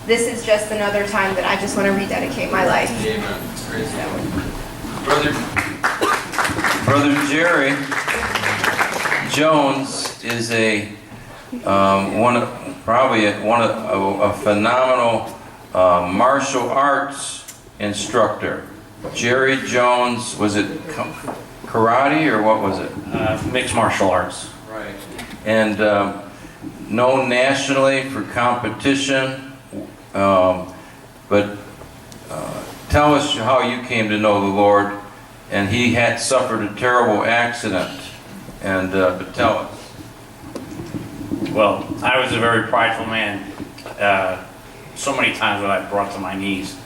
this is just another time that I just want to rededicate my life. Amen. Praise the Lord. Brother Jerry Jones is a phenomenal martial arts instructor. Jerry Jones, was it karate or what was it? Mixed martial arts. Right. And known nationally for competition. But tell us how you came to know the Lord. And he had suffered a terrible accident. And but tell us. Well, I was a very prideful man. So many times when I brought to my knees.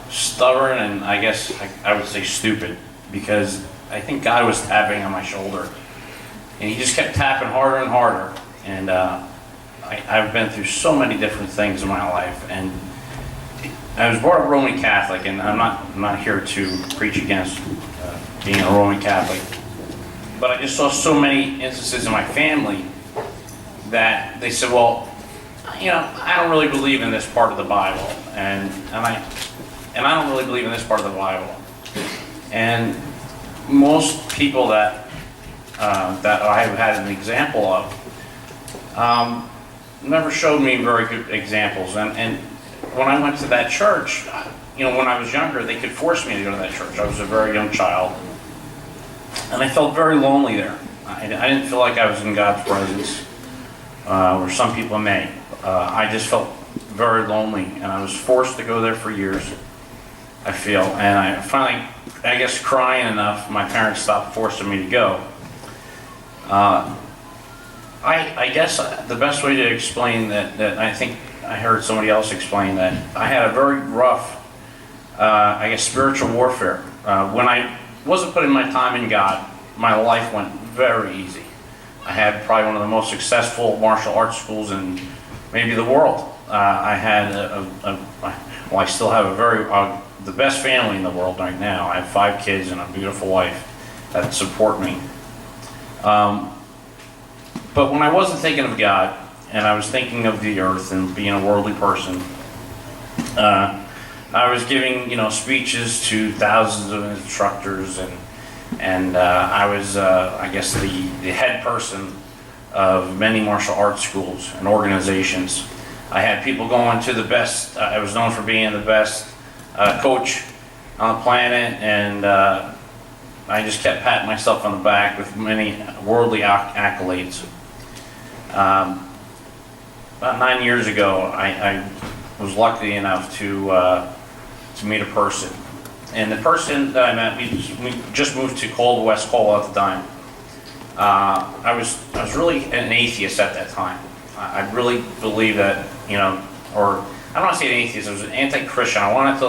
Stubborn, and I guess I would say stupid, because I think God was tapping on my shoulder. And he just kept tapping harder and harder. And I've been through so many different things in my life. And I was brought up Roman Catholic, and I'm not here to preach against being a Roman Catholic. But I just saw so many instances in my family that they said, well, you know, I don't really believe in this part of the Bible, and I don't really believe in this part of the Bible. And most people that I have had an example of never showed me very good examples. And when I went to that church, you know, when I was younger, they could force me to go to that church. I was a very young child, and I felt very lonely there. I didn't feel like I was in God's presence, or some people may. I just felt very lonely, and I was forced to go there for years, I feel. And I finally, I guess crying enough, my parents stopped forcing me to go. I guess the best way to explain that I think I heard somebody else explain that I had a very rough, I guess, spiritual warfare. When I wasn't putting my time in God, my life went very easy. I had probably one of the most successful martial arts schools in maybe the world. I had well, I still have the best family in the world right now. I have 5 kids and a beautiful wife that support me. But when I wasn't thinking of God, and I was thinking of the earth and being a worldly person, I was giving, you know, speeches to thousands of instructors, and I was, I guess, the head person of many martial arts schools and organizations. I had people going to the best. I was known for being the best coach on the planet, and I just kept patting myself on the back with many worldly accolades. About 9 years ago, I was lucky enough to meet a person. And the person that I met, we just moved to Cold West Cole at the time. I was really an atheist at that time. I really believed that, you know, or I don't want to say an atheist. I was an anti-Christian. I wanted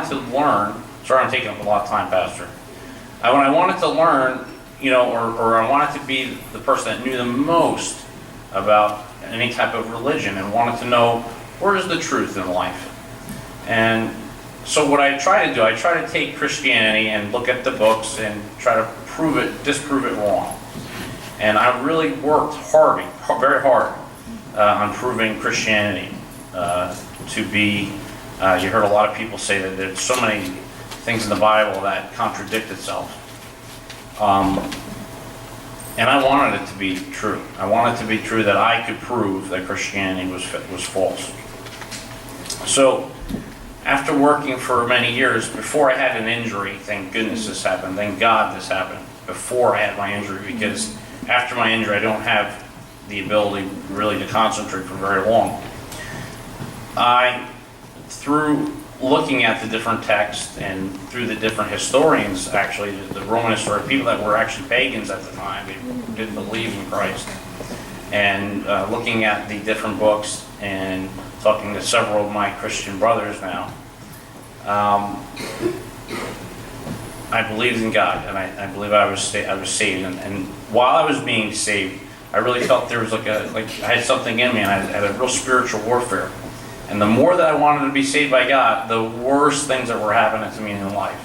to learn. Sorry, I'm taking up a lot of time, Pastor. When I wanted to learn, you know, or I wanted to be the person that knew the most about any type of religion and wanted to know where is the truth in life. And so what I try to do, I try to take Christianity and look at the books and try to disprove it wrong. And I really worked very hard on proving Christianity to be, you heard a lot of people say that there's so many things in the Bible that contradict itself. And I wanted it to be true. I wanted it to be true that I could prove that Christianity was false. So, after working for many years, before I had an injury, thank goodness this happened, thank God this happened, before I had my injury, because after my injury I don't have the ability really to concentrate for very long. Through looking at the different texts and through the different historians, actually, the Roman historians, people that were actually pagans at the time, they didn't believe in Christ, and looking at the different books and talking to several of my Christian brothers now, I believed in God, and I believe I was saved. And while I was being saved, I really felt there was like I had something in me, and I had a real spiritual warfare. And the more that I wanted to be saved by God, the worse things that were happening to me in life.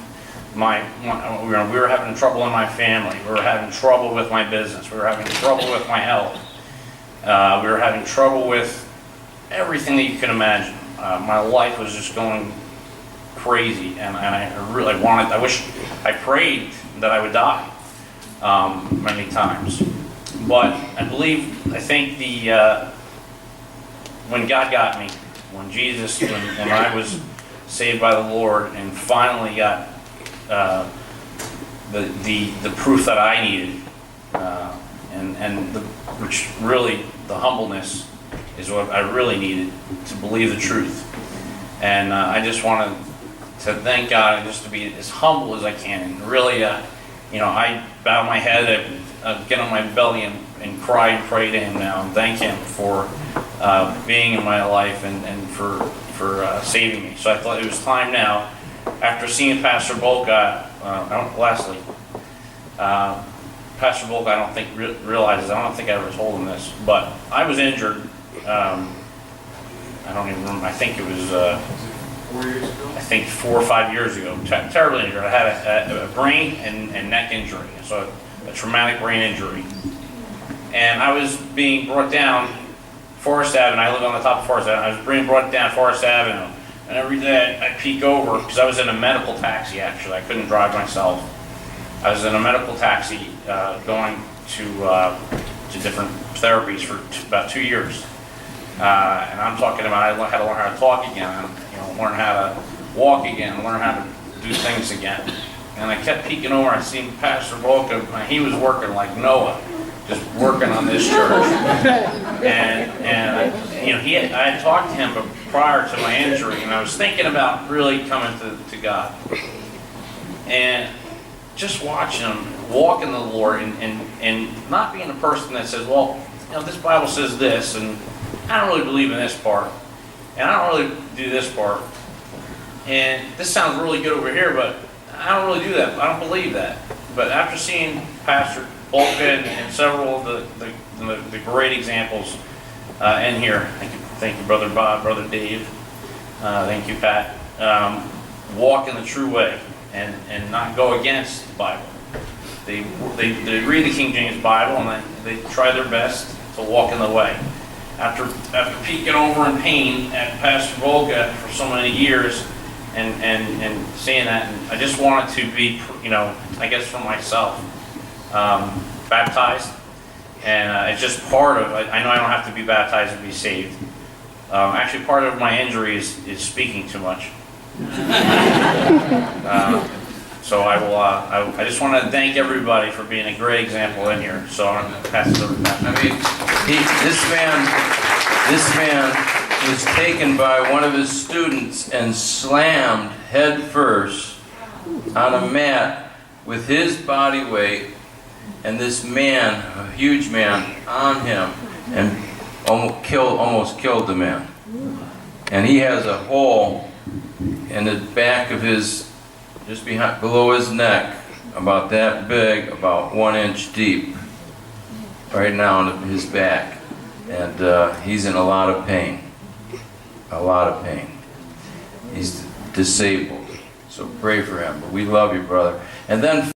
We were having trouble in my family. We were having trouble with my business. We were having trouble with my health. We were having trouble with everything that you can imagine. my life was just going crazy, and I prayed that I would die many times. But I think when God got me, when I was saved by the Lord and finally got the proof that I needed, which really, the humbleness is what I really needed to believe the truth. And I just wanted to thank God and just to be as humble as I can. And really, I bow my head, get on my belly and cry and pray to Him now and thank Him for being in my life and for saving me. So I thought it was time now, after seeing Pastor Bolka, lastly, Pastor Volk, I don't think realizes. I don't think I ever told him this, but I was injured. I don't even remember. I think it was 4 years ago? I think 4 or 5 years ago. Terribly injured. I had a brain and neck injury, so a traumatic brain injury. And I was being brought down Forest Avenue. I live on the top of Forest Avenue. I was being brought down Forest Avenue, and every day I'd peek over because I was in a medical taxi. Actually, I couldn't drive myself. I was in a medical taxi going to different therapies for about 2 years. And I'm talking about I had to learn how to talk again, learn how to walk again, learn how to do things again. And I kept peeking over. I seen Pastor Volka. He was working like Noah, just working on this church. And I had talked to him prior to my injury, and I was thinking about really coming to God. And just watching him walk in the Lord and not being a person that says, well, this Bible says this, and I don't really believe in this part, and I don't really do this part, and this sounds really good over here, but I don't really do that. I don't believe that. But after seeing Pastor Bolka and several of the great examples in here, thank you, Brother Bob, Brother Dave, thank you, Pat, walk in the true way and not go against the Bible. They read the King James Bible and they try their best to walk in the way. After peeking over in pain at Pastor Volka for so many years and seeing that, and I just wanted to be, I guess for myself, baptized. And it's just part of, I know I don't have to be baptized to be saved. Actually, part of my injury is speaking too much. So I just want to thank everybody for being a great example in here. So I'm going to pass it over to Pat. This man was taken by one of his students and slammed head first on a mat with his body weight, and this man, a huge man, on him and almost killed the man. And he has a hole in the back of his, just below his neck, about that big, about 1 inch deep, right now on his back. And he's in a lot of pain. A lot of pain. He's disabled. So pray for him. But we love you, brother. And then